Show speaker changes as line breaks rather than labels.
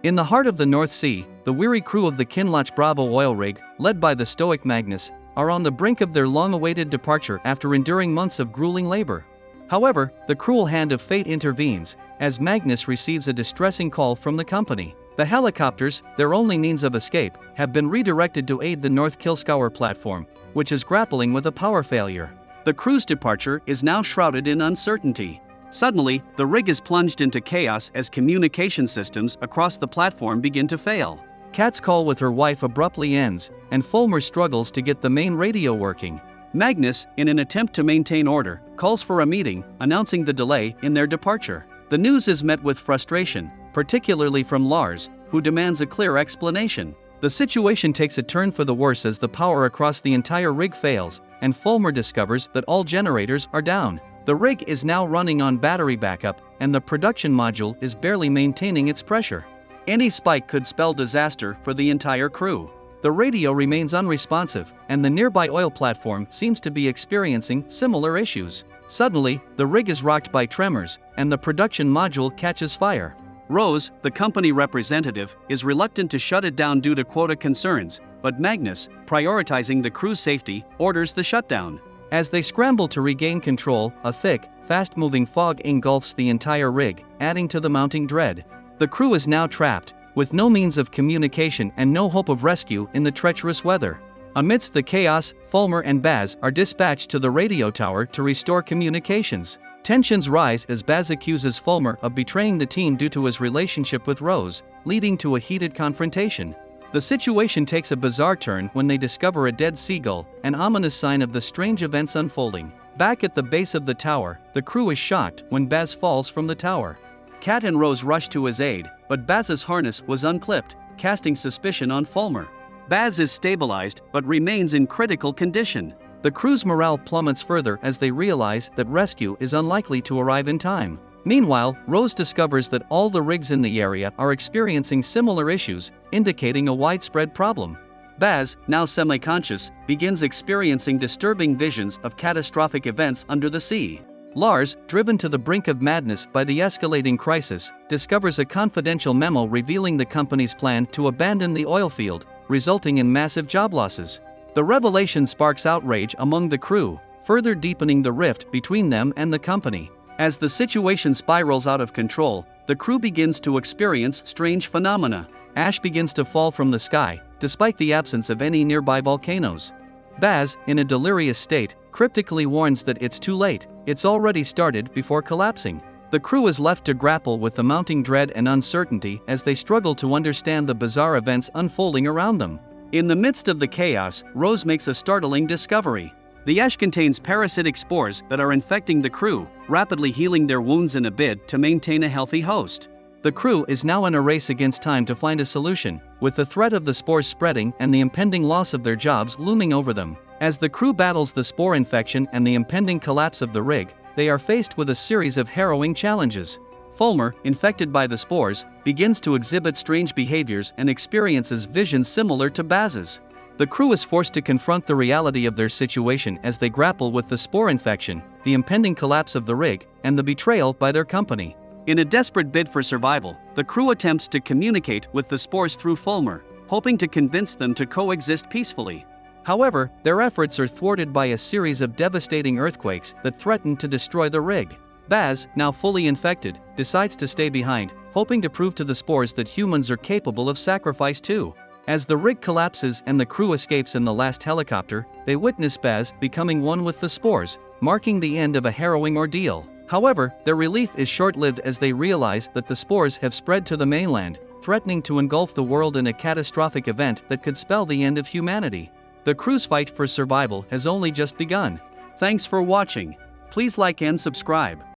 In the heart of the North Sea, the weary crew of the Kinloch Bravo oil rig, led by the stoic Magnus, are on the brink of their long-awaited departure after enduring months of grueling labor. However, the cruel hand of fate intervenes, as Magnus receives a distressing call from the company. The helicopters, their only means of escape, have been redirected to aid the North Kilscour platform, which is grappling with a power failure. The crew's departure is now shrouded in uncertainty. Suddenly, the rig is plunged into chaos as communication systems across the platform begin to fail. Kat's call with her wife abruptly ends, and Fulmer struggles to get the main radio working. Magnus, in an attempt to maintain order, calls for a meeting, announcing the delay in their departure. The news is met with frustration, particularly from Lars, who demands a clear explanation. The situation takes a turn for the worse as the power across the entire rig fails, and Fulmer discovers that all generators are down. The rig is now running on battery backup, and the production module is barely maintaining its pressure. Any spike could spell disaster for the entire crew. The radio remains unresponsive, and the nearby oil platform seems to be experiencing similar issues. Suddenly, the rig is rocked by tremors, and the production module catches fire. Rose, the company representative, is reluctant to shut it down due to quota concerns, but Magnus, prioritizing the crew's safety, orders the shutdown. As they scramble to regain control, a thick, fast-moving fog engulfs the entire rig, adding to the mounting dread. The crew is now trapped, with no means of communication and no hope of rescue in the treacherous weather. Amidst the chaos, Fulmer and Baz are dispatched to the radio tower to restore communications. Tensions rise as Baz accuses Fulmer of betraying the team due to his relationship with Rose, leading to a heated confrontation. The situation takes a bizarre turn when they discover a dead seagull, an ominous sign of the strange events unfolding. Back at the base of the tower, the crew is shocked when Baz falls from the tower. Kat and Rose rush to his aid, but Baz's harness was unclipped, casting suspicion on Fulmer. Baz is stabilized but remains in critical condition. The crew's morale plummets further as they realize that rescue is unlikely to arrive in time. Meanwhile, Rose discovers that all the rigs in the area are experiencing similar issues, indicating a widespread problem. Baz, now semi-conscious, begins experiencing disturbing visions of catastrophic events under the sea. Lars, driven to the brink of madness by the escalating crisis, discovers a confidential memo revealing the company's plan to abandon the oil field, resulting in massive job losses. The revelation sparks outrage among the crew, further deepening the rift between them and the company. As the situation spirals out of control, the crew begins to experience strange phenomena. Ash begins to fall from the sky, despite the absence of any nearby volcanoes. Baz, in a delirious state, cryptically warns that it's too late, it's already started before collapsing. The crew is left to grapple with the mounting dread and uncertainty as they struggle to understand the bizarre events unfolding around them. In the midst of the chaos, Rose makes a startling discovery. The ash contains parasitic spores that are infecting the crew, rapidly healing their wounds in a bid to maintain a healthy host. The crew is now in a race against time to find a solution, with the threat of the spores spreading and the impending loss of their jobs looming over them. As the crew battles the spore infection and the impending collapse of the rig, they are faced with a series of harrowing challenges. Fulmer, infected by the spores, begins to exhibit strange behaviors and experiences visions similar to Baz's. The crew is forced to confront the reality of their situation as they grapple with the spore infection, the impending collapse of the rig, and the betrayal by their company. In a desperate bid for survival, the crew attempts to communicate with the spores through Fulmer, hoping to convince them to coexist peacefully. However, their efforts are thwarted by a series of devastating earthquakes that threaten to destroy the rig. Baz, now fully infected, decides to stay behind, hoping to prove to the spores that humans are capable of sacrifice too. As the rig collapses and the crew escapes in the last helicopter, they witness Baz becoming one with the spores, marking the end of a harrowing ordeal. However, their relief is short-lived as they realize that the spores have spread to the mainland, threatening to engulf the world in a catastrophic event that could spell the end of humanity. The crew's fight for survival has only just begun. Thanks for watching. Please like and subscribe.